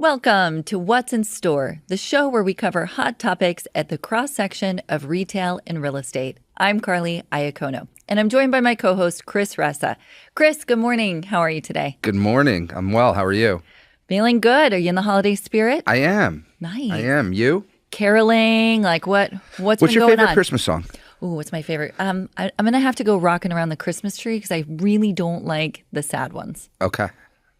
Welcome to What's in Store, the show where we cover hot topics at the cross-section of retail and real estate. I'm Carly Iacono, and I'm joined by my co-host, Chris Ressa. Chris, good morning. How are you today? Good morning. I'm well. How are you? Feeling good. Are you in the holiday spirit? I am. Nice. I am. You? Caroling, like what's been going on? What's your favorite Christmas song? Ooh, what's my favorite? I'm going to have to go rocking around the Christmas tree because I really don't like the sad ones. Okay.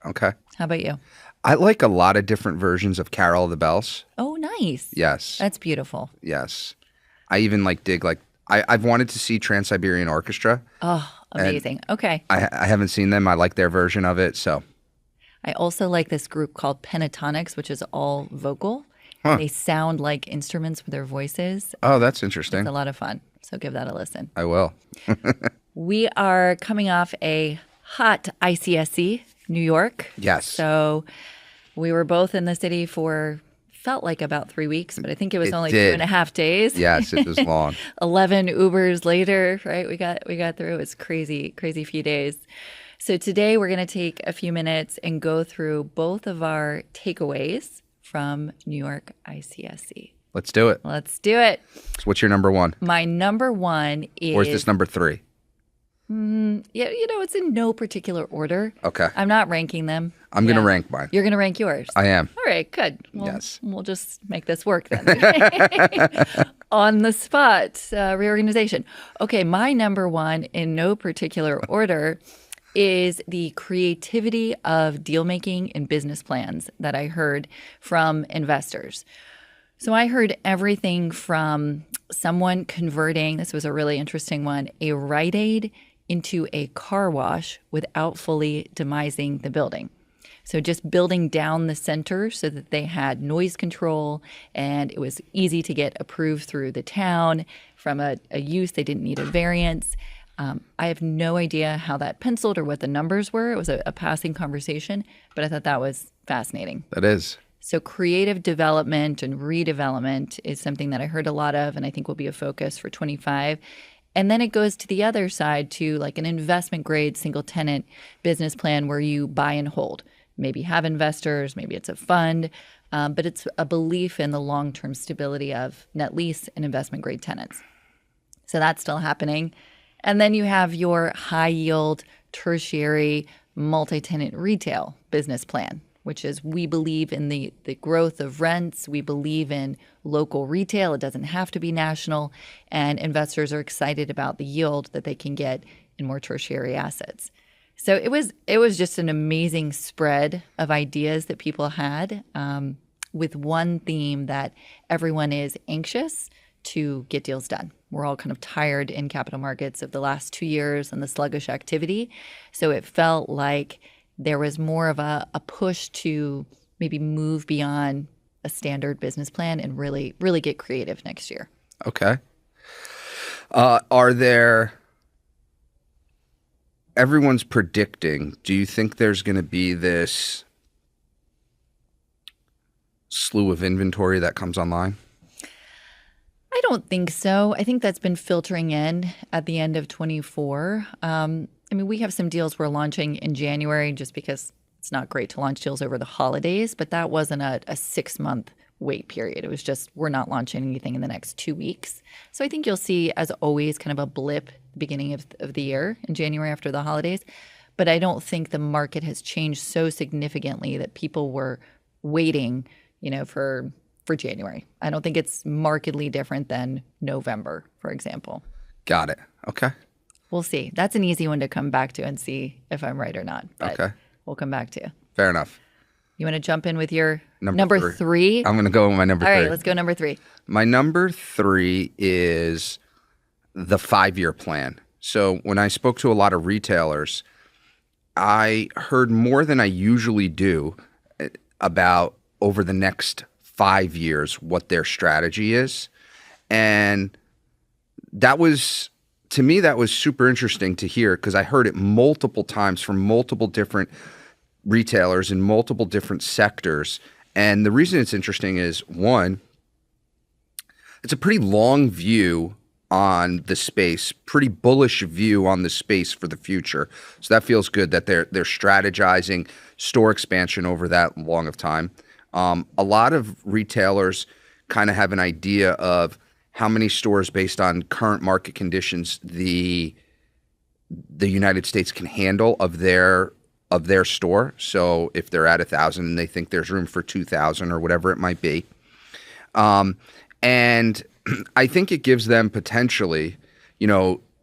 How about you? I like a lot of different versions of Carol of the Bells. Oh, nice. Yes. That's beautiful. Yes. I even dig I've wanted to see Trans-Siberian Orchestra. Oh, amazing. Okay. I haven't seen them. I like their version of it, so. I also like this group called Pentatonics, which is all vocal. Huh. They sound like instruments with their voices. Oh, that's interesting. It's a lot of fun. So give that a listen. I will. We are coming off a hot ICSC, New York. Yes. So we were both in the city for, felt like about 3 weeks, but I think it was only did. 2.5 days. Yes, it was long. 11 Ubers later, right? We got through. It was crazy few days. So today we're going to take a few minutes and go through both of our takeaways from New York ICSC. Let's do it. Let's do it. So what's your number one? My number one is... Or is this number three? Yeah, it's in no particular order. Okay. I'm not ranking them. I'm going to rank mine. You're going to rank yours? I am. All right, good. Well, Yes. We'll just make this work then. On the spot, reorganization. Okay, my number one in no particular order is the creativity of deal making and business plans that I heard from investors. So I heard everything from someone converting, this was a really interesting one, a Rite Aid into a car wash without fully demising the building. So just building down the center so that they had noise control and it was easy to get approved through the town. From a use, they didn't need a variance. I have no idea how that penciled or what the numbers were. It was a passing conversation, but I thought that was fascinating. That is. So creative development and redevelopment is something that I heard a lot of and I think will be a focus for 25. And then it goes to the other side to like an investment grade single tenant business plan where you buy and hold. Maybe have investors, maybe it's a fund, but it's a belief in the long-term stability of net lease and investment grade tenants. So that's still happening. And then you have your high yield, tertiary, multi-tenant retail business plan, which is we believe in the growth of rents. We believe in local retail. It doesn't have to be national. And investors are excited about the yield that they can get in more tertiary assets. So it was just an amazing spread of ideas that people had with one theme that everyone is anxious to get deals done. We're all kind of tired in capital markets of the last 2 years and the sluggish activity. So it felt like there was more of a push to maybe move beyond a standard business plan and really, really get creative next year. Okay. Everyone's predicting, do you think there's going to be this slew of inventory that comes online? I don't think so. I think that's been filtering in at the end of 24. We have some deals we're launching in January just because it's not great to launch deals over the holidays, but that wasn't a 6-month wait period. It was just we're not launching anything in the next 2 weeks. So I think you'll see, as always, kind of a blip at the beginning of the year in January after the holidays. But I don't think the market has changed so significantly that people were waiting, for January. I don't think it's markedly different than November, for example. Got it. Okay. We'll see. That's an easy one to come back to and see if I'm right or not. But okay. We'll come back to. Fair enough. You want to jump in with your number three? I'm going to go with my number three. All right, let's go number three. My number three is the 5-year plan. So when I spoke to a lot of retailers, I heard more than I usually do about over the next 5 years what their strategy is. And that was, to me, that was super interesting to hear because I heard it multiple times from multiple different retailers in multiple different sectors. And the reason it's interesting is, one, it's a pretty long view on the space, pretty bullish view on the space for the future. So that feels good that they're strategizing store expansion over that long of time. A lot of retailers kind of have an idea of how many stores based on current market conditions the United States can handle of their store. So if they're at 1,000 and they think there's room for 2,000 or whatever it might be. And I think it gives them potentially,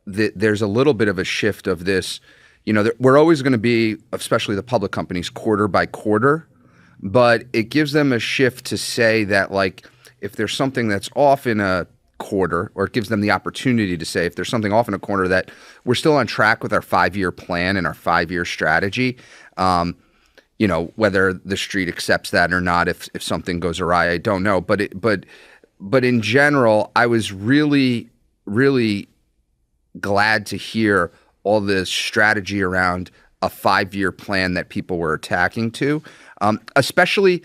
there's a little bit of a shift of this. We're always going to be, especially the public companies, quarter by quarter, but it gives them a shift to say that, like, if there's something that's off in a quarter, or it gives them the opportunity to say if there's something off in a quarter, that we're still on track with our 5-year plan and our 5-year strategy. Whether the street accepts that or not, if something goes awry, I don't know. But in general, I was really, really glad to hear all the strategy around a 5-year plan that people were attacking to, especially,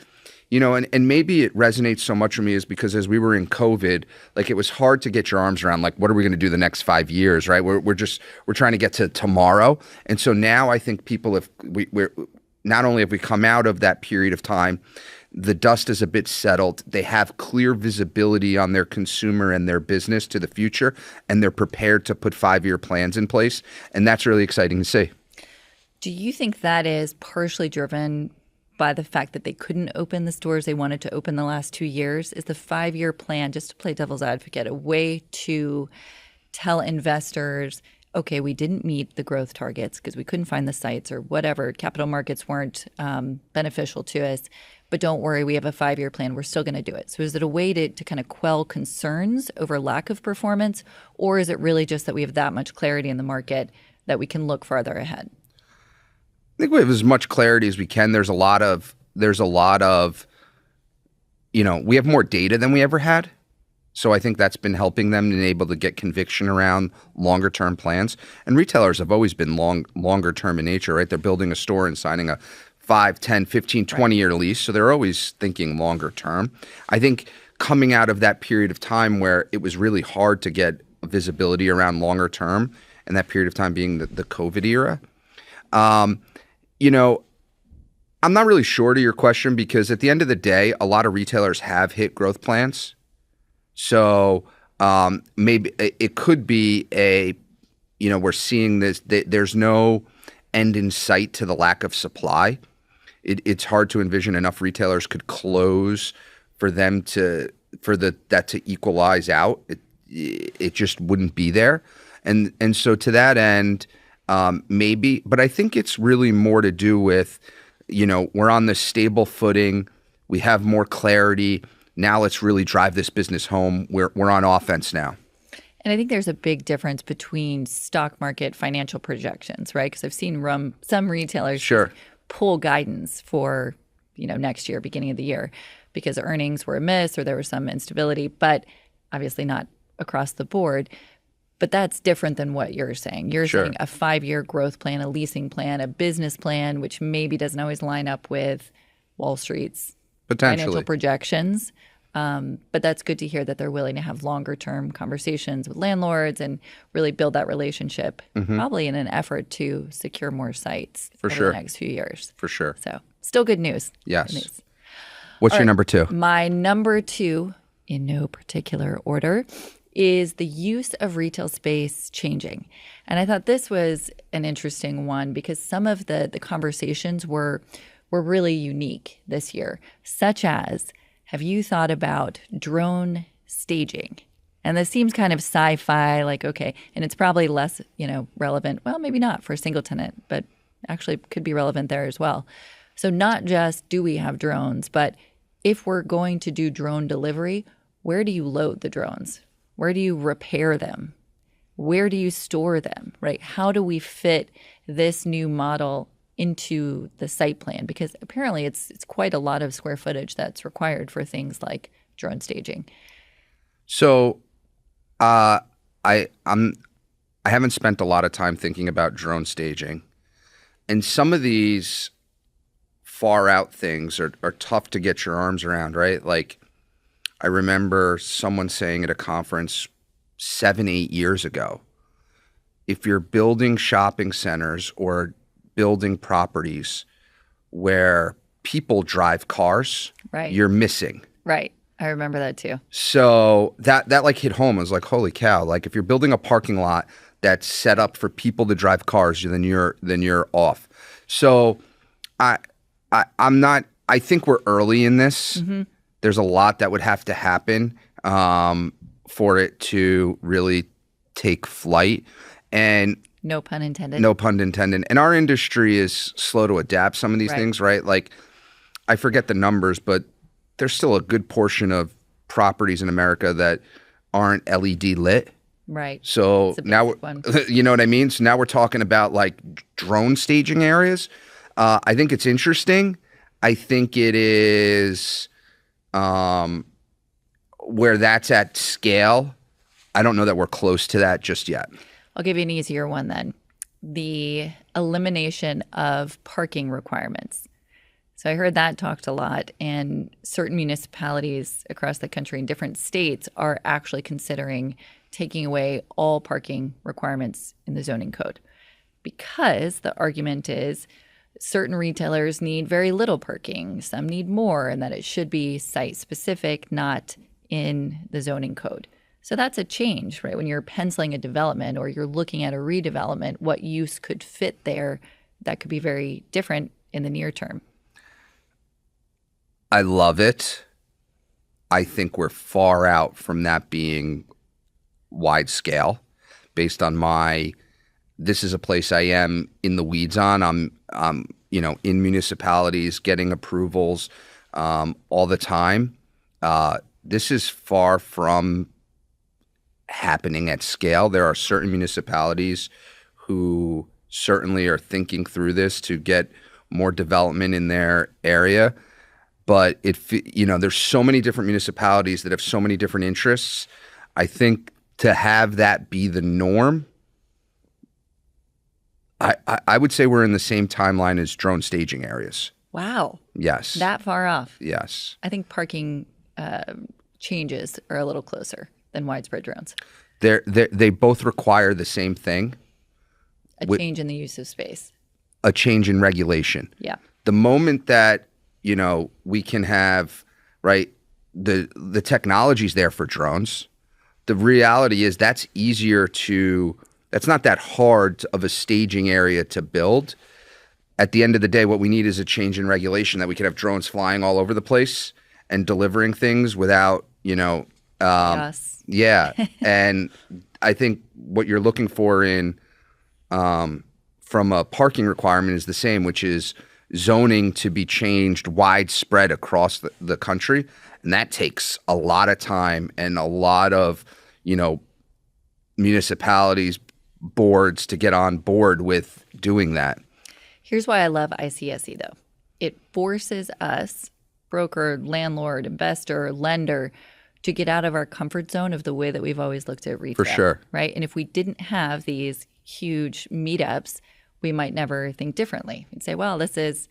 and maybe it resonates so much with me is because as we were in COVID, like, it was hard to get your arms around, like, what are we going to do the next 5 years, right? We're trying to get to tomorrow. And so now I think people we're not only have we come out of that period of time, the dust is a bit settled. They have clear visibility on their consumer and their business to the future, and they're prepared to put 5-year plans in place. And that's really exciting to see. Do you think that is partially driven by the fact that they couldn't open the stores they wanted to open the last 2 years? Is the 5-year plan, just to play devil's advocate, a way to tell investors, okay, we didn't meet the growth targets because we couldn't find the sites or whatever, capital markets weren't beneficial to us, but don't worry, we have a 5-year plan, we're still going to do it. So is it a way to kind of quell concerns over lack of performance, or is it really just that we have that much clarity in the market that we can look farther ahead? I think we have as much clarity as we can. There's a lot of, we have more data than we ever had. So I think that's been helping them and able to get conviction around longer term plans. And retailers have always been longer term in nature, right? They're building a store and signing a 5, 10, 15, 20-year lease. So they're always thinking longer term. I think coming out of that period of time where it was really hard to get visibility around longer term, and that period of time being the COVID era, I'm not really sure to your question, because at the end of the day, a lot of retailers have hit growth plans. So maybe it could be we're seeing this, there's no end in sight to the lack of supply. It's hard to envision enough retailers could close for that to equalize out. It just wouldn't be there. And so to that end, maybe, but I think it's really more to do with, we're on this stable footing. We have more clarity. Now let's really drive this business home. We're on offense now. And I think there's a big difference between stock market financial projections, right? Because I've seen some retailers pull guidance for, next year, beginning of the year, because earnings were a miss or there was some instability, but obviously not across the board. But that's different than what you're saying. You're saying a 5-year growth plan, a leasing plan, a business plan, which maybe doesn't always line up with Wall Street's financial projections. But that's good to hear that they're willing to have longer term conversations with landlords and really build that relationship, probably in an effort to secure more sites over the next few years. For sure. So still good news. Yes. Good news. What's your number 2? My number 2, in no particular order, is the use of retail space changing. And I thought this was an interesting one because some of the conversations were really unique this year, such as, have you thought about drone staging? And this seems kind of sci-fi, like, okay, and it's probably less, relevant. Well, maybe not for a single tenant, but actually could be relevant there as well. So not just do we have drones, but if we're going to do drone delivery, where do you load the drones? Where do you repair them? Where do you store them, right? How do we fit this new model into the site plan? Because apparently it's quite a lot of square footage that's required for things like drone staging. So I haven't spent a lot of time thinking about drone staging. And some of these far out things are tough to get your arms around, right? Like, I remember someone saying at a conference 7-8 years ago, if you're building shopping centers or building properties where people drive cars, Right. you're missing. Right. I remember that too. So that like hit home. I was like, holy cow! Like if you're building a parking lot that's set up for people to drive cars, then you're off. So I'm not. I think we're early in this. Mm-hmm. There's a lot that would have to happen for it to really take flight. And no pun intended. No pun intended. And our industry is slow to adapt some of these things, right? Like I forget the numbers, but there's still a good portion of properties in America that aren't LED lit. Right. So now, you know what I mean? So now we're talking about like drone staging areas. I think it's interesting. I think it is where that's at scale. I don't know that we're close to that just yet. I'll give you an easier one then. The elimination of parking requirements. So I heard that talked a lot, and certain municipalities across the country in different states are actually considering taking away all parking requirements in the zoning code, because the argument is certain retailers need very little parking, some need more, and that it should be site specific, not in the zoning code. So that's a change, right? When you're penciling a development or you're looking at a redevelopment, what use could fit there, that could be very different in the near term. I love it. I think we're far out from that being wide scale based on this is a place I am in the weeds on. I'm in municipalities getting approvals all the time. This is far from happening at scale. There are certain municipalities who certainly are thinking through this to get more development in their area. But there's so many different municipalities that have so many different interests. I think to have that be the norm, I would say we're in the same timeline as drone staging areas. Wow. Yes. That far off. Yes. I think parking changes are a little closer than widespread drones. They both require the same thing. A change in the use of space. A change in regulation. Yeah. The moment that we can have, right, the technology's there for drones. The reality is that's not that hard of a staging area to build. At the end of the day, what we need is a change in regulation that we can have drones flying all over the place and delivering things without, Yes. Yeah. And I think what you're looking for from a parking requirement is the same, which is zoning to be changed widespread across the country. And that takes a lot of time and a lot of, municipalities, boards to get on board with doing that. Here's why I love ICSC, though. It forces us, broker, landlord, investor, lender, to get out of our comfort zone of the way that we've always looked at retail. For sure. Right? And if we didn't have these huge meetups, we might never think differently. We'd say, well, this is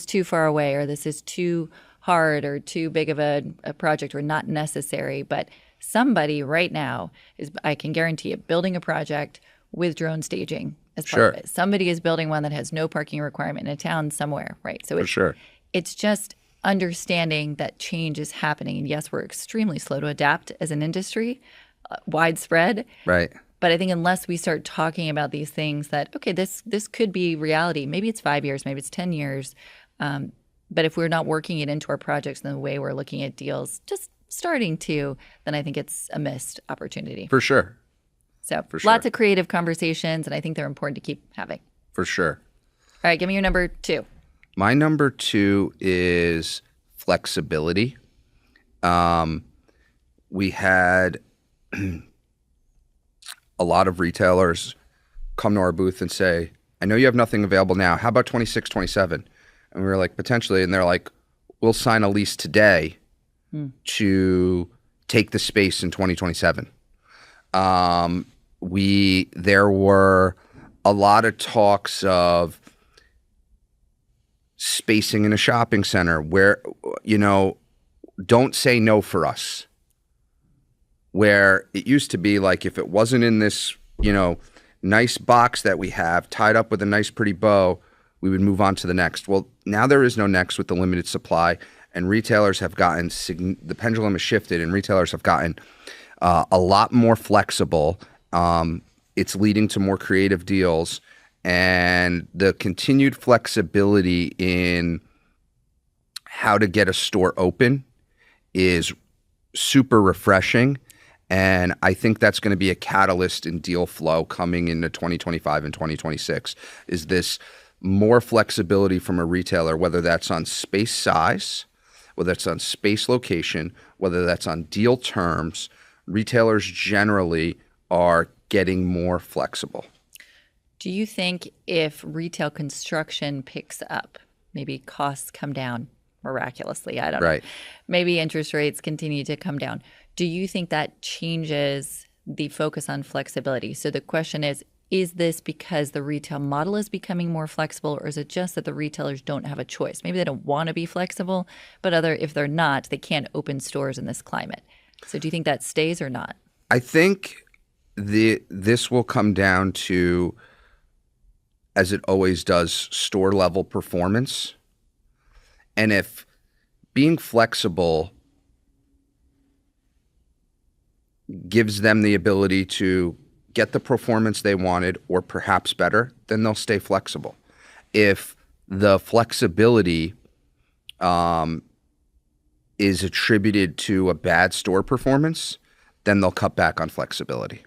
too far away, or this is too hard or too big of a project, or not necessary. But somebody right now is, I can guarantee it, building a project with drone staging as part of it. Somebody is building one that has no parking requirement in a town somewhere, right? So it's just understanding that change is happening. And yes, we're extremely slow to adapt as an industry, widespread. Right. But I think unless we start talking about these things that, okay, this could be reality. Maybe it's 5 years, maybe it's 10 years. But if we're not working it into our projects in the way we're looking at deals, just starting to, then I think it's a missed opportunity. For sure. So lots of creative conversations, and I think they're important to keep having. For sure. All right, give me your number 2. My number 2 is flexibility. We had a lot of retailers come to our booth and say, I know you have nothing available now. How about 26, 27? And we were like, potentially. And they're like, we'll sign a lease today to take the space in 2027. There were a lot of talks of spacing in a shopping center where, don't say no for us. Where it used to be like, if it wasn't in this, nice box that we have tied up with a nice pretty bow, we would move on to the next. Well, now there is no next with the limited supply, and retailers have gotten, the pendulum has shifted, and retailers have gotten a lot more flexible. It's leading to more creative deals, and the continued flexibility in how to get a store open is super refreshing. And I think that's going to be a catalyst in deal flow coming into 2025 and 2026, is this more flexibility from a retailer, whether that's on space size, whether it's on space location, whether that's on deal terms. Retailers generally are getting more flexible. Do you think if retail construction picks up, maybe costs come down miraculously? I don't know. Maybe interest rates continue to come down. Do you think that changes the focus on flexibility? So the question is this because the retail model is becoming more flexible, or is it just that the retailers don't have a choice? Maybe they don't want to be flexible, but if they're not, they can't open stores in this climate. So do you think that stays or not? I think this will come down to, as it always does, store level performance. And if being flexible gives them the ability to get the performance they wanted or perhaps better, then they'll stay flexible. If the flexibility is attributed to a bad store performance, then they'll cut back on flexibility.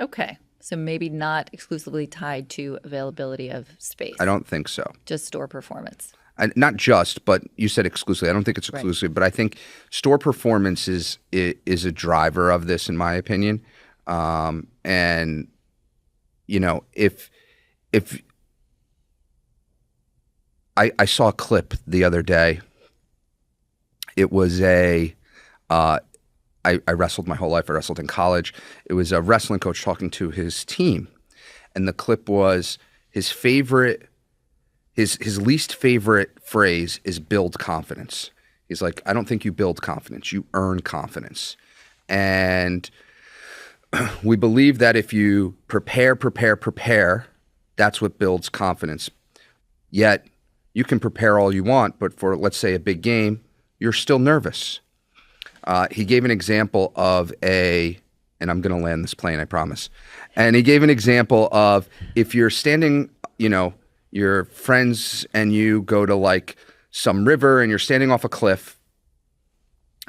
Okay. So maybe not exclusively tied to availability of space. I don't think so. Just store performance. Not just, but you said exclusively. I don't think it's exclusive, right. But I think store performance is a driver of this, in my opinion. And you know, if I saw a clip the other day. It was I wrestled my whole life. I wrestled in college. It was a wrestling coach talking to his team, and the clip was his least favorite phrase is build confidence. He's like, I don't think you build confidence, you earn confidence. And we believe that if you prepare, that's what builds confidence. Yet you can prepare all you want, but for, let's say, a big game, you're still nervous. He gave an example of and I'm going to land this plane, I promise. And he gave an example of if you're standing, you know, your friends and you go to like some river and you're standing off a cliff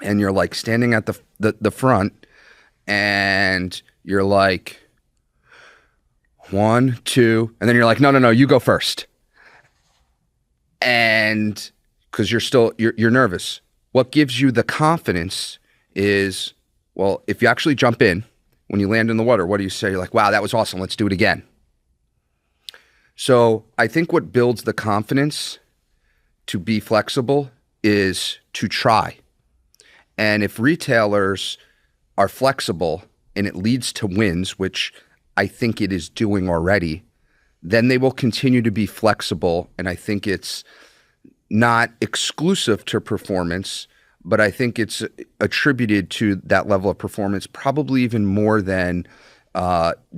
and you're like standing at the front and you're like 1, 2, and then you're like, no, you go first. And because you're nervous. What gives you the confidence is, well, if you actually jump in, when you land in the water, what do you say? You're like, wow, that was awesome. Let's do it again. So I think what builds the confidence to be flexible is to try. And if retailers are flexible and it leads to wins, which I think it is doing already, then they will continue to be flexible. And I think it's not exclusive to performance, but I think it's attributed to that level of performance, probably even more than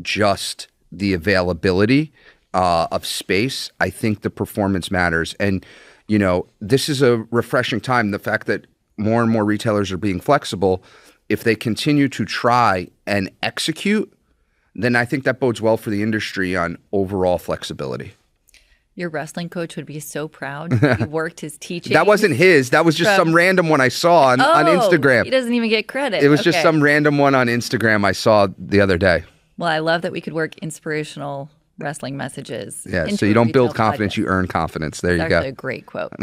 just the availability of space. I think the performance matters. And, you know, this is a refreshing time. The fact that more and more retailers are being flexible, if they continue to try and execute, then I think that bodes well for the industry on overall flexibility. Your wrestling coach would be so proud. He worked his teaching. That wasn't his. That was just some random one I saw on Instagram. He doesn't even get credit. It was just some random one on Instagram I saw the other day. Well, I love that we could work inspirational wrestling messages. Yeah, so you don't build confidence, you earn confidence. There you go. That's actually a great quote.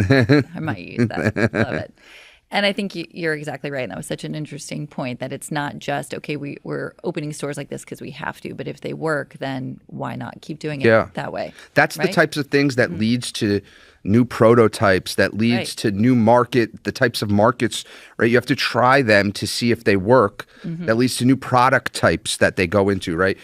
I might use that. Love it. And I think you're exactly right. And that was such an interesting point, that it's not just, okay, we're opening stores like this because we have to, but if they work, then why not keep doing it that way? That's right? The types of things that leads to new prototypes, that leads to new the types of markets, right? You have to try them to see if they work. That leads to new product types that they go into, right?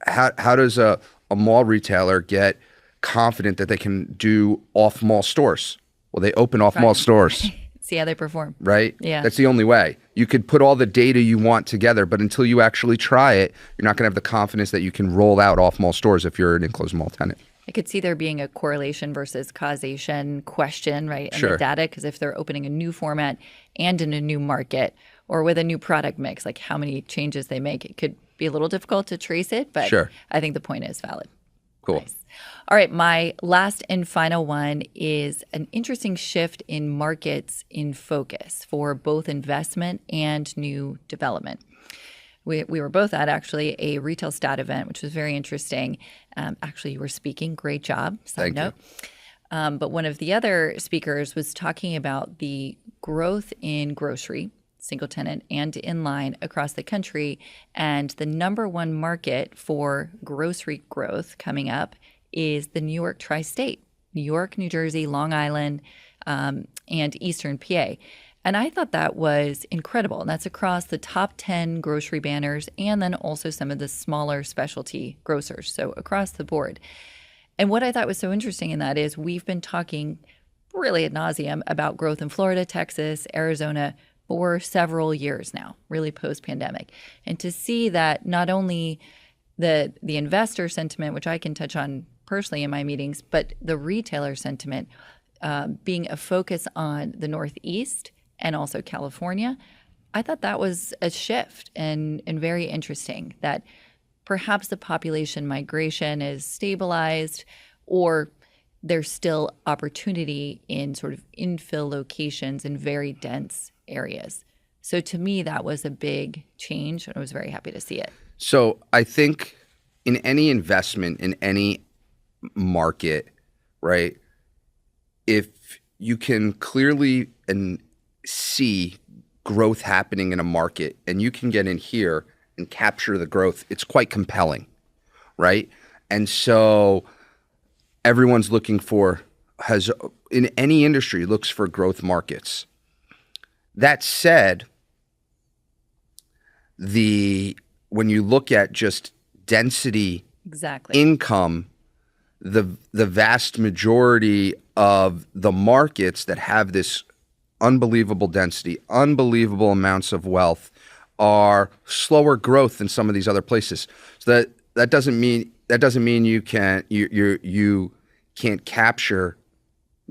How does a mall retailer get confident that they can do off-mall stores? Well, they open off-mall stores. See how they perform. Right? Yeah. That's the only way. You could put all the data you want together, but until you actually try it, you're not going to have the confidence that you can roll out off-mall stores if you're an enclosed mall tenant. I could see there being a correlation versus causation question, right, in the Sure. data, because if they're opening a new format and in a new market or with a new product mix, like how many changes they make, it could be a little difficult to trace it, but Sure. I think the point is valid. Cool. Nice. All right, my last and final one is an interesting shift in markets in focus for both investment and new development. We were both at actually a retail stat event, which was very interesting. Actually, you were speaking. Great job. Side Thank you. note. But one of the other speakers was talking about the growth in grocery, single tenant and inline across the country. And the number one market for grocery growth coming up is the New York tri-state, New York, New Jersey, Long Island, and Eastern PA. And I thought that was incredible. And that's across the top 10 grocery banners and then also some of the smaller specialty grocers. So across the board. And what I thought was so interesting in that is we've been talking really ad nauseum about growth in Florida, Texas, Arizona for several years now, really post-pandemic. And to see that not only the investor sentiment, which I can touch on personally in my meetings, but the retailer sentiment being a focus on the Northeast and also California, I thought that was a shift and very interesting that perhaps the population migration is stabilized or there's still opportunity in sort of infill locations in very dense areas. So to me, that was a big change, and I was very happy to see it. So I think in any investment in any market, right, if you can clearly and see growth happening in a market and you can get in here and capture the growth, it's quite compelling, right? And so everyone's looking for, in any industry, looks for growth markets. That said, when you look at just density, exactly, income, the vast majority of the markets that have this unbelievable density, unbelievable amounts of wealth are slower growth than some of these other places. So that doesn't mean you can't capture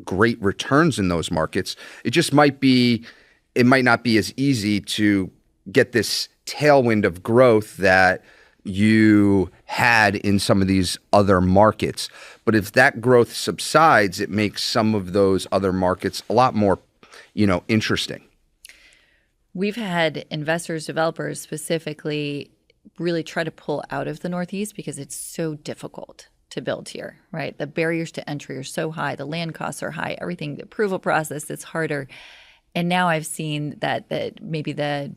great returns in those markets. It might not be as easy to get this tailwind of growth that you had in some of these other markets. But if that growth subsides, it makes some of those other markets a lot more, interesting. We've had investors, developers specifically really try to pull out of the Northeast because it's so difficult to build here, right? The barriers to entry are so high. The land costs are high. Everything, the approval process is harder. And now I've seen that maybe the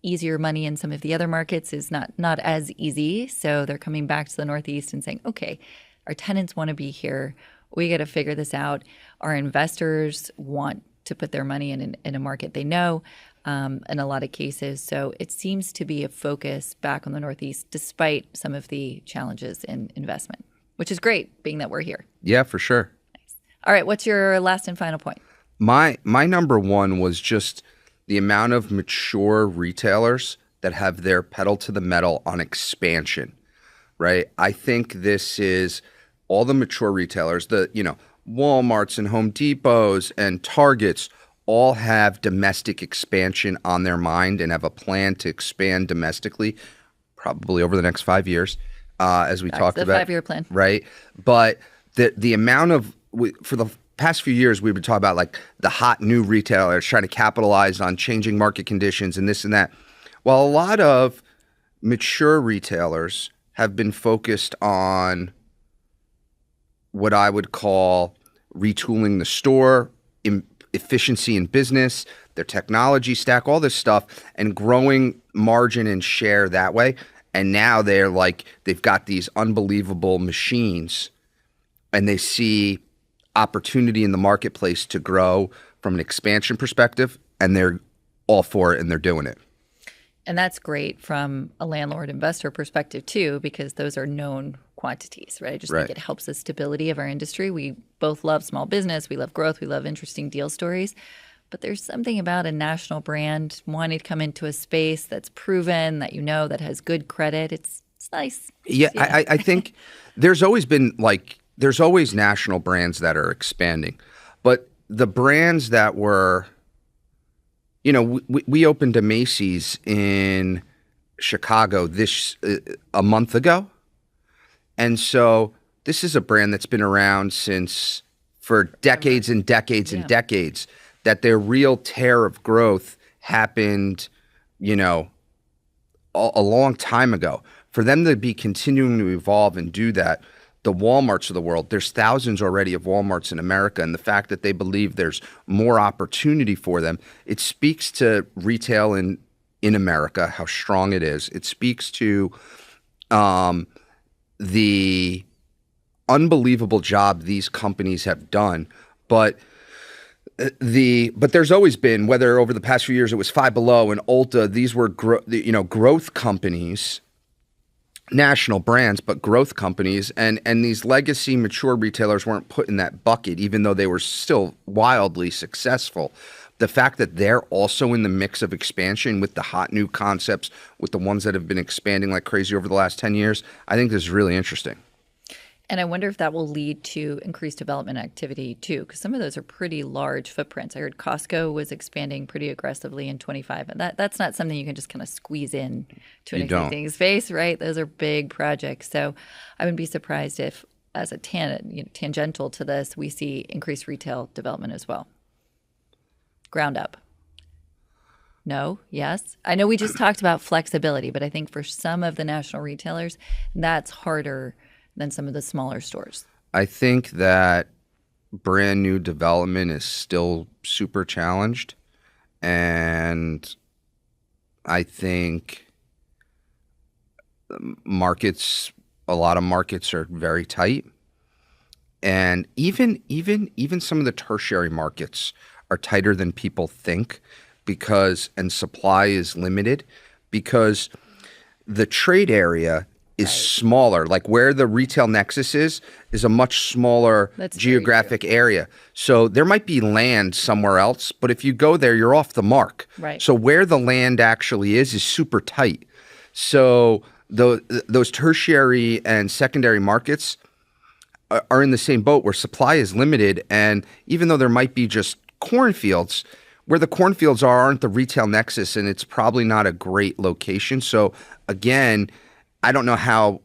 easier money in some of the other markets is not as easy. So they're coming back to the Northeast and saying, okay, our tenants want to be here. We got to figure this out. Our investors want to put their money in a market they know in a lot of cases. So it seems to be a focus back on the Northeast despite some of the challenges in investment, which is great being that we're here. Yeah, for sure. Nice. All right, what's your last and final point? My number one was just the amount of mature retailers that have their pedal to the metal on expansion, right? I think this is all the mature retailers, Walmarts and Home Depots and Targets all have domestic expansion on their mind and have a plan to expand domestically probably over the next 5 years, as we talked about. The 5-year plan. Right. But the amount of, for the past few years, we've been talking about like the hot new retailers trying to capitalize on changing market conditions and this and that. Well, a lot of mature retailers have been focused on what I would call retooling the store, efficiency in business, their technology stack, all this stuff, and growing margin and share that way. And now they've got these unbelievable machines and they see opportunity in the marketplace to grow from an expansion perspective, and they're all for it and they're doing it. And that's great from a landlord investor perspective too, because those are known quantities, right? I just think it helps the stability of our industry. We both love small business. We love growth. We love interesting deal stories. But there's something about a national brand wanting to come into a space that's proven, that has good credit. It's nice. Yeah, I think there's always been there's always national brands that are expanding, but the brands that were, we opened a Macy's in Chicago a month ago. And so this is a brand that's been around for decades and decades and decades, that their real tear of growth happened, a long time ago. For them to be continuing to evolve and do that, the Walmarts of the world, there's thousands already of Walmarts in America, and the fact that they believe there's more opportunity for them, it speaks to retail in America, how strong it is. It speaks to the unbelievable job these companies have done. But there's always been, whether over the past few years it was Five Below and Ulta, these were growth companies, national brands, but growth companies, and these legacy mature retailers weren't put in that bucket, even though they were still wildly successful. The fact that they're also in the mix of expansion with the hot new concepts, with the ones that have been expanding like crazy over the last 10 years, I think this is really interesting. And I wonder if that will lead to increased development activity too, because some of those are pretty large footprints. I heard Costco was expanding pretty aggressively in 25, and that's not something you can just kind of squeeze in to an existing space, right? Those are big projects. So I wouldn't be surprised if, as a tangential to this, we see increased retail development as well. Ground up. No? Yes? I know we just talked about flexibility, but I think for some of the national retailers, that's harder than some of the smaller stores. I think that brand new development is still super challenged. And I think a lot of markets are very tight. And even some of the tertiary markets are tighter than people think, and supply is limited because the trade area is smaller. Like where the retail nexus is a much smaller geographic area. So there might be land somewhere else, but if you go there, you're off the mark. Right. So where the land actually is super tight. So those tertiary and secondary markets are in the same boat where supply is limited. And even though there might be just cornfields, where the cornfields aren't the retail nexus, and it's probably not a great location. So again, I don't know how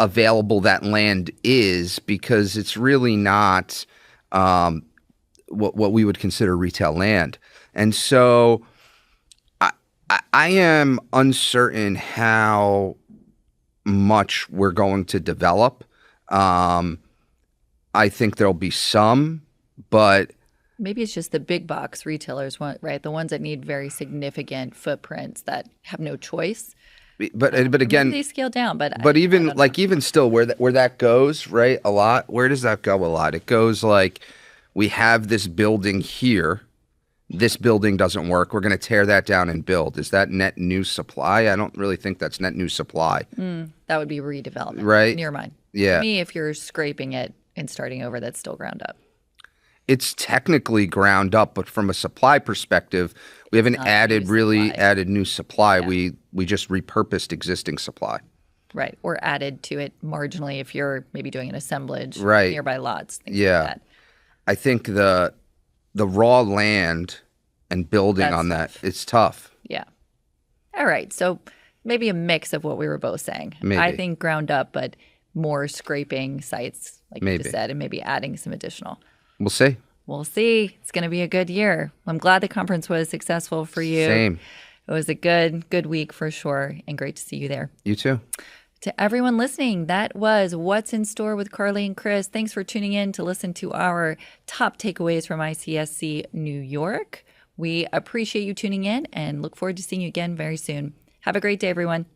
available that land is because it's really not what we would consider retail land. And so I am uncertain how much we're going to develop. I think there'll be some, but maybe it's just the big box retailers, right? The ones that need very significant footprints that have no choice. But again, maybe they scale down. But even still, where that goes, right? A lot. Where does that go? A lot. It goes like, we have this building here. This building doesn't work. We're going to tear that down and build. Is that net new supply? I don't really think that's net new supply. That would be redevelopment, right? In your mind. Yeah. To me, if you're scraping it and starting over, that's still ground up. It's technically ground up, but from a supply perspective, we haven't added new supply. Yeah. We just repurposed existing supply. Right. Or added to it marginally if you're maybe doing an assemblage, right, nearby lots, things like that. I think the raw land and building on that, it's tough. Yeah. All right. So maybe a mix of what we were both saying. Maybe. I think ground up, but more scraping sites, like maybe you just said, and maybe adding some additional. We'll see. We'll see. It's going to be a good year. I'm glad the conference was successful for you. Same. It was a good week for sure, and great to see you there. You too. To everyone listening, that was What's in Store with Carly and Chris. Thanks for tuning in to listen to our top takeaways from ICSC New York. We appreciate you tuning in and look forward to seeing you again very soon. Have a great day, everyone.